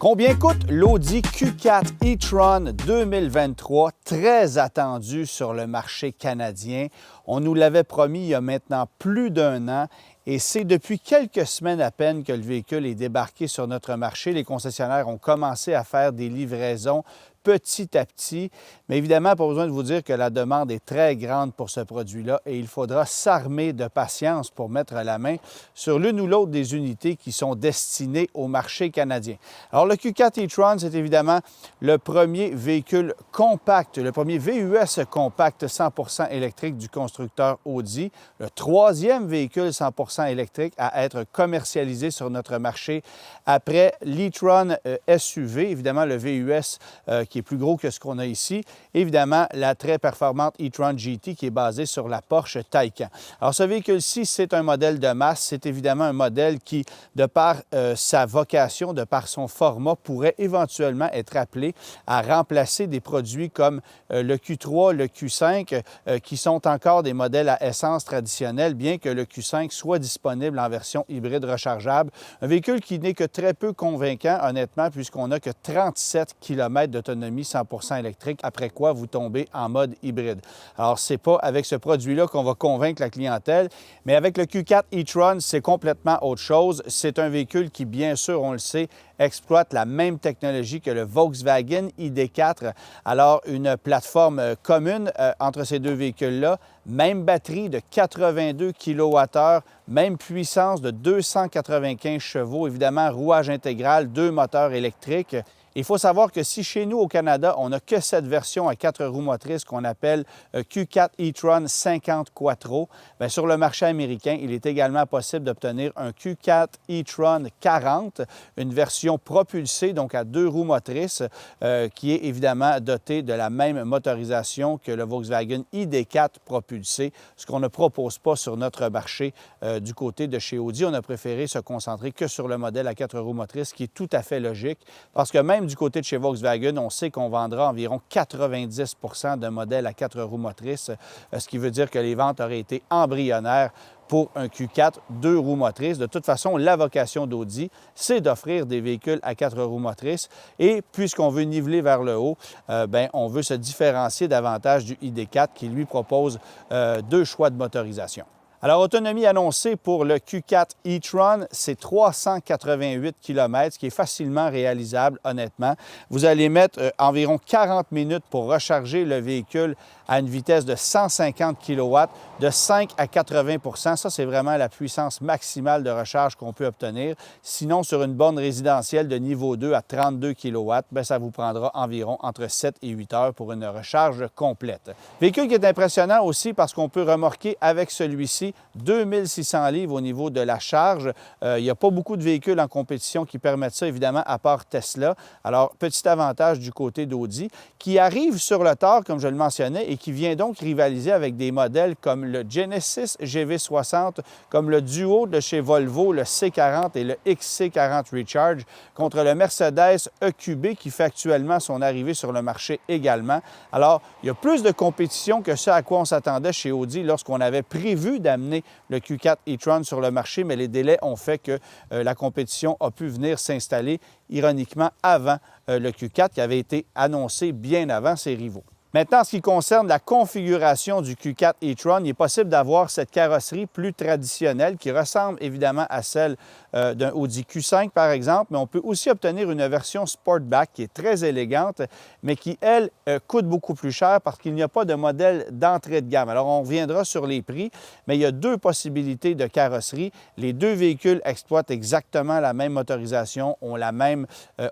Combien coûte l'Audi Q4 e-tron 2023, très attendu sur le marché canadien? On nous l'avait promis il y a maintenant plus d'un an et c'est depuis quelques semaines à peine que le véhicule est débarqué sur notre marché. Les concessionnaires ont commencé à faire des livraisons petit à petit, mais évidemment, pas besoin de vous dire que la demande est très grande pour ce produit-là et il faudra s'armer de patience pour mettre la main sur l'une ou l'autre des unités qui sont destinées au marché canadien. Alors, le Q4 e-tron, c'est évidemment le premier véhicule compact, le premier VUS compact 100% électrique du constructeur Audi, le troisième véhicule 100% électrique à être commercialisé sur notre marché après l'e-tron SUV, évidemment le VUS qui est plus gros que ce qu'on a ici. Évidemment, la très performante e-tron GT qui est basée sur la Porsche Taycan. Alors, ce véhicule-ci, c'est un modèle de masse. C'est évidemment un modèle qui, de par sa vocation, de par son format, pourrait éventuellement être appelé à remplacer des produits comme le Q3, le Q5, qui sont encore des modèles à essence traditionnels, bien que le Q5 soit disponible en version hybride rechargeable. Un véhicule qui n'est que très peu convaincant, honnêtement, puisqu'on n'a que 37 km d'autonomie 100% électrique, après quoi vous tombez en mode hybride. Alors, ce n'est pas avec ce produit-là qu'on va convaincre la clientèle, mais avec le Q4 e-tron, c'est complètement autre chose. C'est un véhicule qui, bien sûr, on le sait, exploite la même technologie que le Volkswagen ID4. Alors, une plateforme commune entre ces deux véhicules-là, même batterie de 82 kWh, même puissance de 295 chevaux, évidemment, rouage intégral, deux moteurs électriques. Il faut savoir que si chez nous au Canada, on n'a que cette version à 4 roues motrices qu'on appelle Q4 e-tron 50 Quattro, bien, sur le marché américain, il est également possible d'obtenir un Q4 e-tron 40, une version propulsée, donc à 2 roues motrices, qui est évidemment dotée de la même motorisation que le Volkswagen ID4 propulsé, ce qu'on ne propose pas sur notre marché du côté de chez Audi. On a préféré se concentrer que sur le modèle à 4 roues motrices, qui est tout à fait logique, parce que même du côté de chez Volkswagen, on sait qu'on vendra environ 90 de modèles à 4 roues motrices, ce qui veut dire que les ventes auraient été embryonnaires pour un Q4 2 roues motrices. De toute façon, la vocation d'Audi, c'est d'offrir des véhicules à 4 roues motrices et puisqu'on veut niveler vers le haut, bien, on veut se différencier davantage du ID4 qui lui propose 2 choix de motorisation. Alors, autonomie annoncée pour le Q4 e-tron, c'est 388 km, ce qui est facilement réalisable, honnêtement. Vous allez mettre environ 40 minutes pour recharger le véhicule à une vitesse de 150 kW, de 5 à 80 %. Ça, c'est vraiment la puissance maximale de recharge qu'on peut obtenir. Sinon, sur une borne résidentielle de niveau 2 à 32 kW, bien, ça vous prendra environ entre 7 et 8 heures pour une recharge complète. Véhicule qui est impressionnant aussi parce qu'on peut remorquer avec celui-ci 2600 livres au niveau de la charge. Il n'y a pas beaucoup de véhicules en compétition qui permettent ça, évidemment, à part Tesla. Alors, petit avantage du côté d'Audi, qui arrive sur le tard, comme je le mentionnais, et qui vient donc rivaliser avec des modèles comme le Genesis GV60, comme le Duo de chez Volvo, le C40 et le XC40 Recharge, contre le Mercedes EQB qui fait actuellement son arrivée sur le marché également. Alors, il y a plus de compétition que ce à quoi on s'attendait chez Audi lorsqu'on avait prévu d'amener le Q4 e-tron sur le marché, mais les délais ont fait que la compétition a pu venir s'installer, ironiquement, avant le Q4 qui avait été annoncé bien avant ses rivaux. Maintenant, en ce qui concerne la configuration du Q4 e-tron, il est possible d'avoir cette carrosserie plus traditionnelle qui ressemble évidemment à celle d'un Audi Q5 par exemple, mais on peut aussi obtenir une version Sportback qui est très élégante, mais qui, elle, coûte beaucoup plus cher parce qu'il n'y a pas de modèle d'entrée de gamme. Alors, on reviendra sur les prix, mais il y a deux possibilités de carrosserie. Les deux véhicules exploitent exactement la même motorisation, ont la même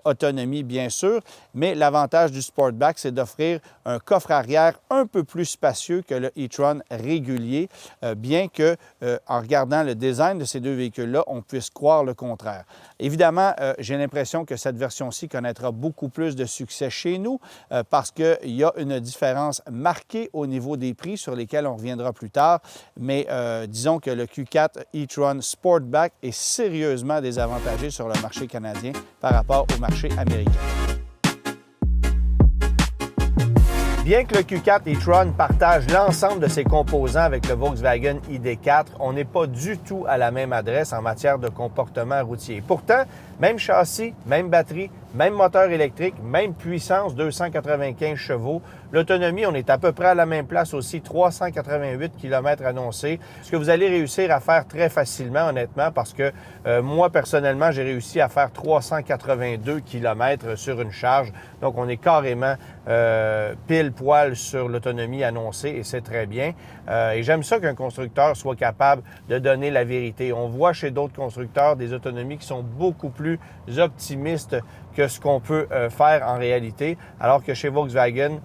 autonomie, bien sûr, mais l'avantage du Sportback, c'est d'offrir un coffre arrière un peu plus spacieux que le e-tron régulier, bien que, en regardant le design de ces deux véhicules-là, on puisse croire le contraire. Évidemment, j'ai l'impression que cette version-ci connaîtra beaucoup plus de succès chez nous parce qu'il y a une différence marquée au niveau des prix sur lesquels on reviendra plus tard, mais disons que le Q4 e-tron Sportback est sérieusement désavantagé sur le marché canadien par rapport au marché américain. Bien que le Q4 e-tron partage l'ensemble de ses composants avec le Volkswagen ID.4, on n'est pas du tout à la même adresse en matière de comportement routier. Pourtant, même châssis, même batterie, même moteur électrique, même puissance, 295 chevaux. L'autonomie, on est à peu près à la même place aussi, 388 km annoncés. Ce que vous allez réussir à faire très facilement, honnêtement, parce que moi, personnellement, j'ai réussi à faire 382 km sur une charge. Donc, on est carrément pile poil sur l'autonomie annoncée et c'est très bien. Et j'aime ça qu'un constructeur soit capable de donner la vérité. On voit chez d'autres constructeurs des autonomies qui sont beaucoup plus optimistes que ce qu'on peut faire en réalité, alors que chez Volkswagen,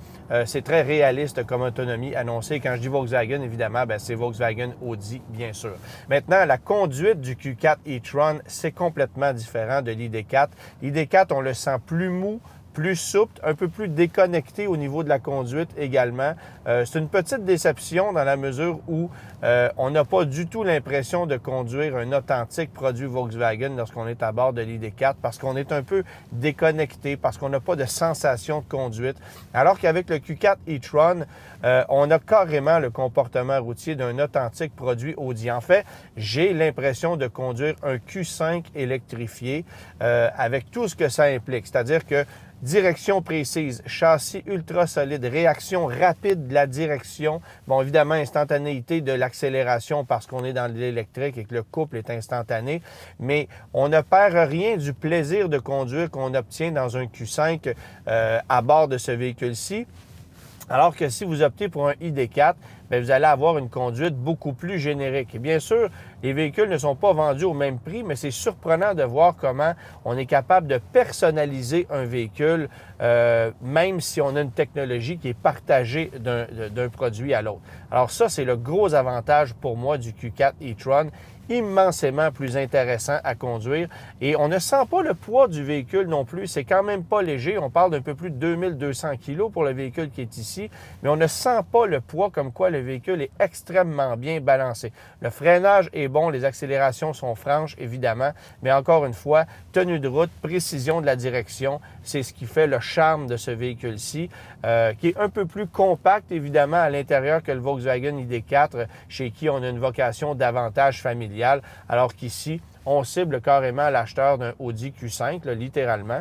c'est très réaliste comme autonomie annoncée. Quand je dis Volkswagen, évidemment, c'est Volkswagen Audi, bien sûr. Maintenant, la conduite du Q4 e-tron, c'est complètement différent de l'ID.4. L'ID.4, on le sent plus mou, plus souple, un peu plus déconnecté au niveau de la conduite également. C'est une petite déception dans la mesure où on n'a pas du tout l'impression de conduire un authentique produit Volkswagen lorsqu'on est à bord de l'ID.4 parce qu'on est un peu déconnecté, parce qu'on n'a pas de sensation de conduite. Alors qu'avec le Q4 e-tron, on a carrément le comportement routier d'un authentique produit Audi. En fait, j'ai l'impression de conduire un Q5 électrifié avec tout ce que ça implique. C'est-à-dire que direction précise, châssis ultra solide, réaction rapide de la direction. Bon, évidemment, instantanéité de l'accélération parce qu'on est dans l'électrique et que le couple est instantané. Mais on ne perd rien du plaisir de conduire qu'on obtient dans un Q5 à bord de ce véhicule-ci. Alors que si vous optez pour un ID.4, vous allez avoir une conduite beaucoup plus générique. Et bien sûr, les véhicules ne sont pas vendus au même prix, mais c'est surprenant de voir comment on est capable de personnaliser un véhicule, même si on a une technologie qui est partagée d'un produit à l'autre. Alors ça, c'est le gros avantage pour moi du Q4 e-tron, immensément plus intéressant à conduire. Et on ne sent pas le poids du véhicule non plus. C'est quand même pas léger. On parle d'un peu plus de 2200 kg pour le véhicule qui est ici, mais on ne sent pas le poids comme quoi le véhicule est extrêmement bien balancé. Le freinage est bon, les accélérations sont franches, évidemment, mais encore une fois, tenue de route, précision de la direction, c'est ce qui fait le charme de ce véhicule-ci, qui est un peu plus compact, évidemment, à l'intérieur que le Volkswagen ID.4, chez qui on a une vocation davantage familiale, alors qu'ici, on cible carrément l'acheteur d'un Audi Q5, là, littéralement.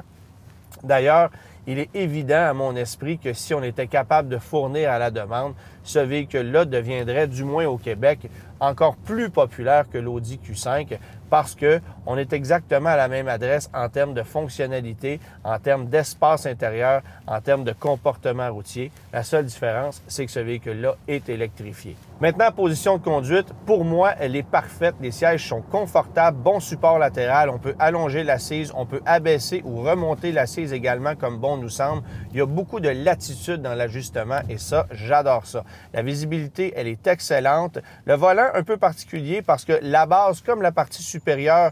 D'ailleurs, il est évident à mon esprit que si on était capable de fournir à la demande, ce véhicule-là deviendrait, du moins au Québec, encore plus populaire que l'Audi Q5 parce qu'on est exactement à la même adresse en termes de fonctionnalité, en termes d'espace intérieur, en termes de comportement routier. La seule différence, c'est que ce véhicule-là est électrifié. Maintenant, position de conduite, pour moi, elle est parfaite. Les sièges sont confortables, bon support latéral. On peut allonger l'assise, on peut abaisser ou remonter l'assise également comme bon nous semble. Il y a beaucoup de latitude dans l'ajustement et ça, j'adore ça. La visibilité, elle est excellente. Le volant, un peu particulier parce que la base, comme la partie supérieure,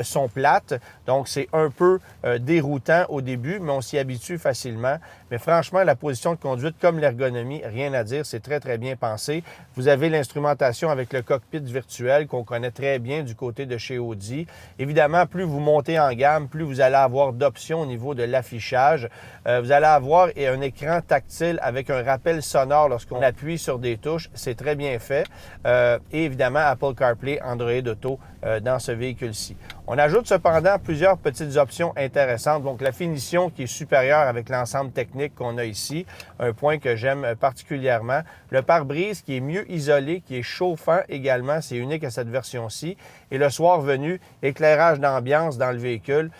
sont plates. Donc, c'est un peu déroutant au début, mais on s'y habitue facilement. Mais franchement, la position de conduite, comme l'ergonomie, rien à dire, c'est très, très bien pensé. Vous avez l'instrumentation avec le cockpit virtuel qu'on connaît très bien du côté de chez Audi. Évidemment, plus vous montez en gamme, plus vous allez avoir d'options au niveau de l'affichage. Vous allez avoir un écran tactile avec un rappel sonore lorsqu'on appuie sur des touches. C'est très bien fait. Et évidemment, Apple CarPlay, Android Auto dans ce véhicule-ci. On ajoute cependant plusieurs petites options intéressantes. Donc, la finition qui est supérieure avec l'ensemble technique qu'on a ici, un point que j'aime particulièrement. Le pare-brise qui est mieux isolé, qui est chauffant également, c'est unique à cette version-ci. Et le soir venu, éclairage d'ambiance dans le véhicule,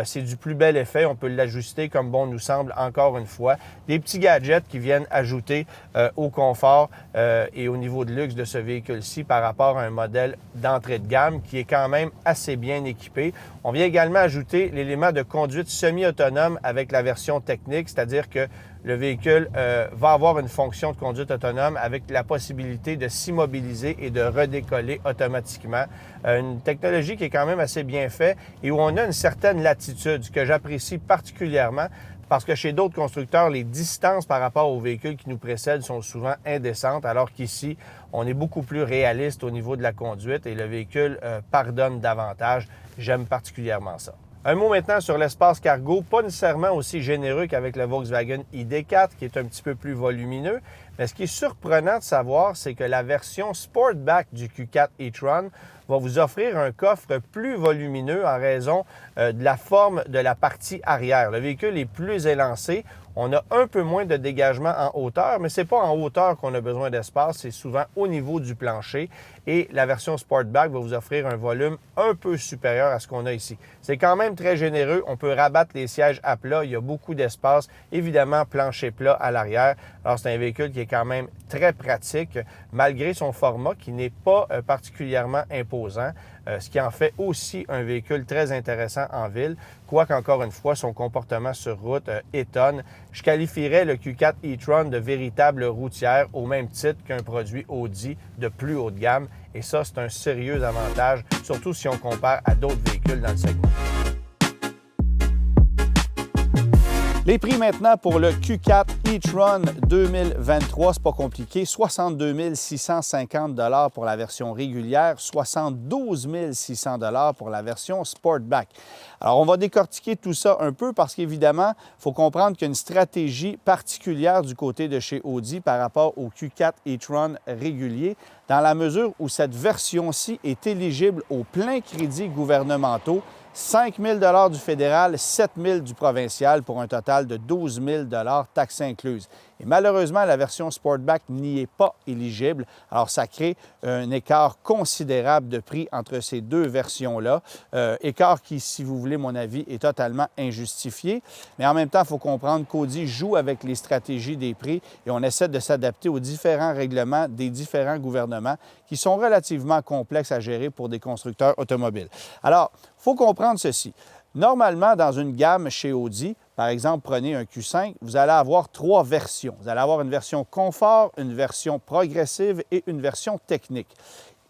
c'est du plus bel effet. On peut l'ajuster comme bon nous semble encore une fois. Des petits gadgets qui viennent ajouter au confort et au niveau de luxe de ce véhicule-ci par rapport à un modèle d'entrée de gamme qui est quand même assez bien équipé. On vient également ajouter l'élément de conduite semi-autonome avec la version technique, c'est-à-dire que le véhicule va avoir une fonction de conduite autonome avec la possibilité de s'immobiliser et de redécoller automatiquement. Une technologie qui est quand même assez bien faite et où on a une certaine latitude, ce que j'apprécie particulièrement parce que chez d'autres constructeurs, les distances par rapport aux véhicules qui nous précèdent sont souvent indécentes, alors qu'ici, on est beaucoup plus réaliste au niveau de la conduite et le véhicule pardonne davantage. J'aime particulièrement ça. Un mot maintenant sur l'espace cargo, pas nécessairement aussi généreux qu'avec le Volkswagen ID4, qui est un petit peu plus volumineux. Mais ce qui est surprenant de savoir, c'est que la version Sportback du Q4 e-tron va vous offrir un coffre plus volumineux en raison de la forme de la partie arrière. Le véhicule est plus élancé. On a un peu moins de dégagement en hauteur, mais ce n'est pas en hauteur qu'on a besoin d'espace, c'est souvent au niveau du plancher. Et la version Sportback va vous offrir un volume un peu supérieur à ce qu'on a ici. C'est quand même très généreux. On peut rabattre les sièges à plat. Il y a beaucoup d'espace. Évidemment, plancher plat à l'arrière. Alors, c'est un véhicule qui est quand même très pratique, malgré son format qui n'est pas particulièrement imposant, ce qui en fait aussi un véhicule très intéressant en ville, quoique encore une fois, son comportement sur route étonne. Je qualifierais le Q4 e-tron de véritable routière au même titre qu'un produit Audi de plus haut de gamme. Et ça, c'est un sérieux avantage, surtout si on compare à d'autres véhicules dans le segment. Les prix maintenant pour le Q4 e-tron 2023, c'est pas compliqué, 62 650 $ pour la version régulière, 72 600 $ pour la version Sportback. Alors, on va décortiquer tout ça un peu parce qu'évidemment, il faut comprendre qu'il y a une stratégie particulière du côté de chez Audi par rapport au Q4 e-tron régulier, dans la mesure où cette version-ci est éligible aux pleins crédits gouvernementaux, 5 000 du fédéral, 7 000 du provincial pour un total de 12 000 taxes incluses. Et malheureusement, la version Sportback n'y est pas éligible. Alors, ça crée un écart considérable de prix entre ces deux versions-là. Écart qui, si vous voulez mon avis, est totalement injustifié. Mais en même temps, il faut comprendre qu'Audi joue avec les stratégies des prix et on essaie de s'adapter aux différents règlements des différents gouvernements qui sont relativement complexes à gérer pour des constructeurs automobiles. Alors, il faut comprendre ceci. Normalement, dans une gamme chez Audi, par exemple, prenez un Q5, vous allez avoir trois versions. Vous allez avoir une version confort, une version progressive et une version technique.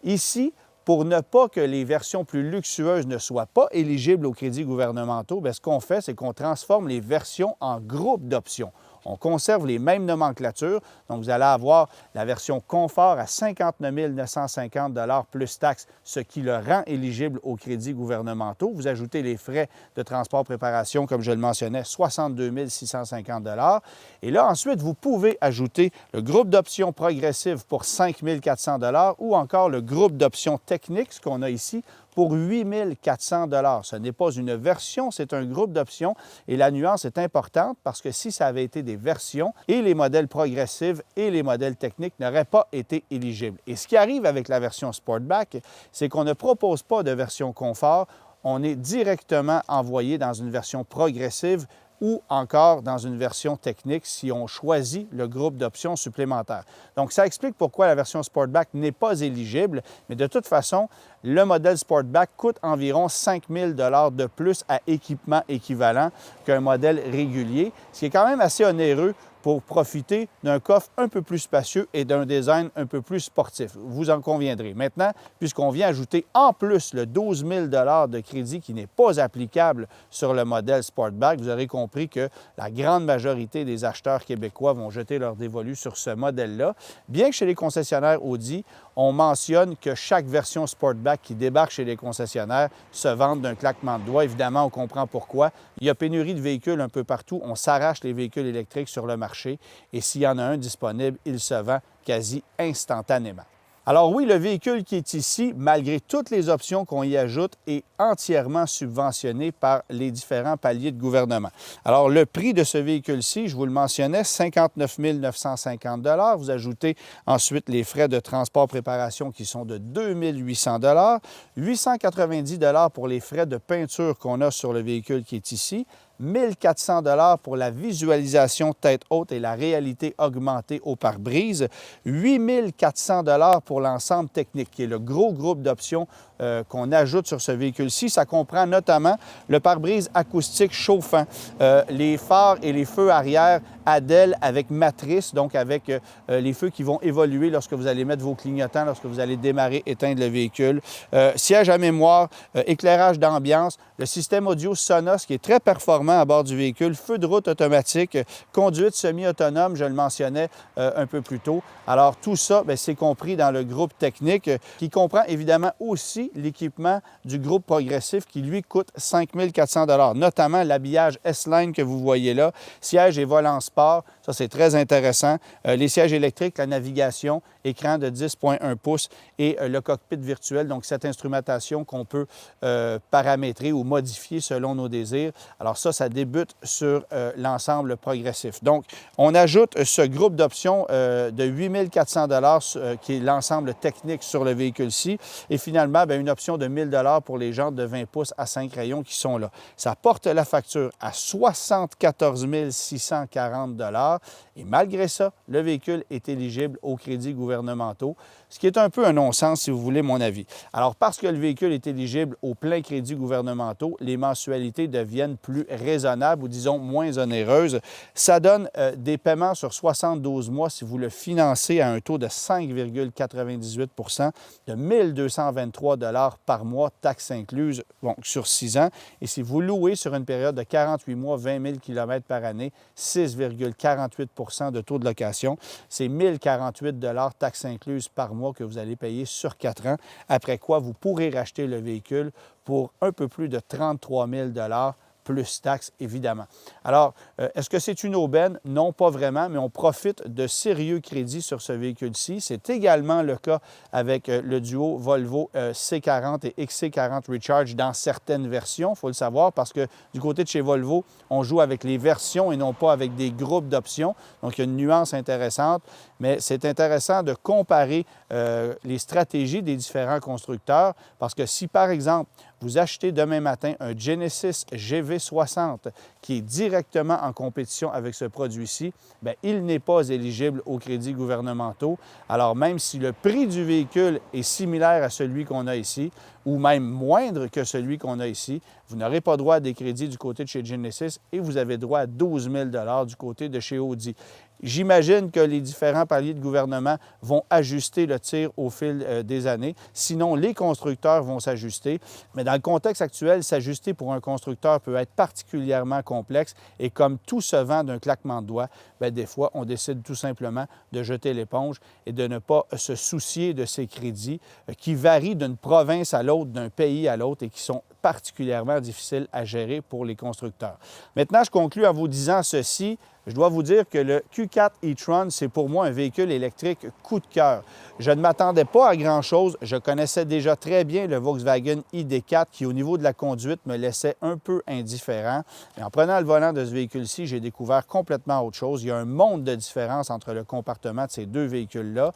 Ici, pour ne pas que les versions plus luxueuses ne soient pas éligibles aux crédits gouvernementaux, bien, ce qu'on fait, c'est qu'on transforme les versions en groupes d'options. On conserve les mêmes nomenclatures. Donc, vous allez avoir la version confort à 59 950 $ plus taxes, ce qui le rend éligible aux crédits gouvernementaux. Vous ajoutez les frais de transport-préparation, comme je le mentionnais, 62 650 $. Et là, ensuite, vous pouvez ajouter le groupe d'options progressives pour 5 400 $ ou encore le groupe d'options techniques, ce qu'on a ici, pour 8 400 $. Ce n'est pas une version, c'est un groupe d'options et la nuance est importante parce que si ça avait été des versions et les modèles progressifs et les modèles techniques n'auraient pas été éligibles. Et ce qui arrive avec la version Sportback, c'est qu'on ne propose pas de version confort, on est directement envoyé dans une version progressive ou encore dans une version technique si on choisit le groupe d'options supplémentaires. Donc, ça explique pourquoi la version Sportback n'est pas éligible, mais de toute façon, le modèle Sportback coûte environ 5 000 $ de plus à équipement équivalent qu'un modèle régulier, ce qui est quand même assez onéreux pour profiter d'un coffre un peu plus spacieux et d'un design un peu plus sportif. Vous en conviendrez. Maintenant, puisqu'on vient ajouter en plus le 12 000 $ de crédit qui n'est pas applicable sur le modèle Sportback, vous aurez compris que la grande majorité des acheteurs québécois vont jeter leur dévolu sur ce modèle-là. Bien que chez les concessionnaires Audi, on mentionne que chaque version Sportback qui débarque chez les concessionnaires se vend d'un claquement de doigts. Évidemment, on comprend pourquoi. Il y a pénurie de véhicules un peu partout. On s'arrache les véhicules électriques sur le marché et s'il y en a un disponible, il se vend quasi instantanément. Alors oui, le véhicule qui est ici, malgré toutes les options qu'on y ajoute, est entièrement subventionné par les différents paliers de gouvernement. Alors le prix de ce véhicule-ci, je vous le mentionnais, 59 950 $. Vous ajoutez ensuite les frais de transport-préparation qui sont de 2 800 $, 890 $ pour les frais de peinture qu'on a sur le véhicule qui est ici, 1 400 $ pour la visualisation tête haute et la réalité augmentée au pare-brise, 8 400 $ pour l'ensemble technique, qui est le gros groupe d'options qu'on ajoute sur ce véhicule-ci. Ça comprend notamment le pare-brise acoustique chauffant, les phares et les feux arrière ADEL avec matrice, donc avec les feux qui vont évoluer lorsque vous allez mettre vos clignotants, lorsque vous allez démarrer, éteindre le véhicule. Siège à mémoire, éclairage d'ambiance, le système audio Sonos qui est très performant à bord du véhicule, feu de route automatique, conduite semi-autonome, je le mentionnais un peu plus tôt. Alors tout ça, c'est compris dans le groupe technique qui comprend évidemment aussi l'équipement du groupe progressif qui lui coûte 5 400 $, notamment l'habillage S-Line que vous voyez là, siège et volant sport, ça c'est très intéressant, les sièges électriques, la navigation, écran de 10,1 pouces et le cockpit virtuel, donc cette instrumentation qu'on peut paramétrer ou modifier selon nos désirs. Alors ça débute sur l'ensemble progressif. Donc, on ajoute ce groupe d'options de 8 400 $ qui est l'ensemble technique sur le véhicule-ci et finalement, une option de 1 000 $ pour les jantes de 20 pouces à 5 rayons qui sont là. Ça porte la facture à 74 640 $ et malgré ça, le véhicule est éligible aux crédits gouvernementaux, ce qui est un peu un non-sens si vous voulez mon avis. Alors, parce que le véhicule est éligible aux pleins crédits gouvernementaux, les mensualités deviennent plus raisonnables ou disons moins onéreuses. Ça donne des paiements sur 72 mois si vous le financez à un taux de 5,98 % de 1 223 $ par mois, taxes incluses, sur 6 ans. Et si vous louez sur une période de 48 mois, 20 000 km par année, 6,48 % de taux de location, c'est 1 048 $ taxes incluses par mois que vous allez payer sur 4 ans, après quoi vous pourrez racheter le véhicule pour un peu plus de 33 000 $ plus taxes, évidemment. Alors, est-ce que c'est une aubaine? Non, pas vraiment, mais on profite de sérieux crédits sur ce véhicule-ci. C'est également le cas avec le duo Volvo C40 et XC40 Recharge dans certaines versions, il faut le savoir, parce que du côté de chez Volvo, on joue avec les versions et non pas avec des groupes d'options. Donc, il y a une nuance intéressante, mais c'est intéressant de comparer les stratégies des différents constructeurs, parce que si, par exemple, vous achetez demain matin un Genesis GV60 qui est directement en compétition avec ce produit-ci, il n'est pas éligible aux crédits gouvernementaux. Alors, même si le prix du véhicule est similaire à celui qu'on a ici, ou même moindre que celui qu'on a ici, vous n'aurez pas droit à des crédits du côté de chez Genesis et vous avez droit à 12 000 $ du côté de chez Audi. J'imagine que les différents paliers de gouvernement vont ajuster le tir au fil des années. Sinon, les constructeurs vont s'ajuster. Mais dans le contexte actuel, s'ajuster pour un constructeur peut être particulièrement complexe. Et comme tout se vend d'un claquement de doigts, des fois, on décide tout simplement de jeter l'éponge et de ne pas se soucier de ces crédits qui varient d'une province à l'autre, d'un pays à l'autre et qui sont particulièrement difficiles à gérer pour les constructeurs. Maintenant, je conclus en vous disant ceci. Je dois vous dire que le Q4 e-tron, c'est pour moi un véhicule électrique coup de cœur. Je ne m'attendais pas à grand-chose. Je connaissais déjà très bien le Volkswagen ID4 qui, au niveau de la conduite, me laissait un peu indifférent. Mais en prenant le volant de ce véhicule-ci, j'ai découvert complètement autre chose. Il y a un monde de différence entre le comportement de ces deux véhicules-là.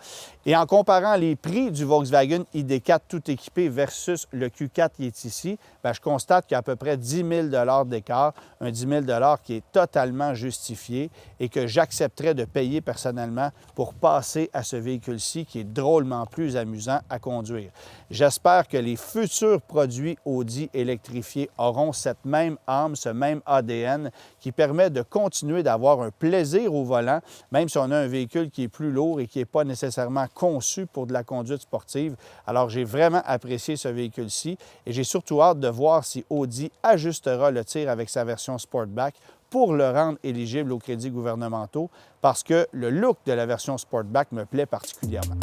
Et en comparant les prix du Volkswagen ID4 tout équipé versus le Q4 qui est ici, je constate qu'il y a à peu près 10 000 $ d'écart, un 10 000 $ qui est totalement justifié et que j'accepterais de payer personnellement pour passer à ce véhicule-ci qui est drôlement plus amusant à conduire. J'espère que les futurs produits Audi électrifiés auront cette même âme, ce même ADN qui permet de continuer d'avoir un plaisir au volant, même si on a un véhicule qui est plus lourd et qui n'est pas nécessairement conçu pour de la conduite sportive. Alors, j'ai vraiment apprécié ce véhicule-ci et j'ai surtout hâte de voir si Audi ajustera le tir avec sa version Sportback pour le rendre éligible aux crédits gouvernementaux parce que le look de la version Sportback me plaît particulièrement.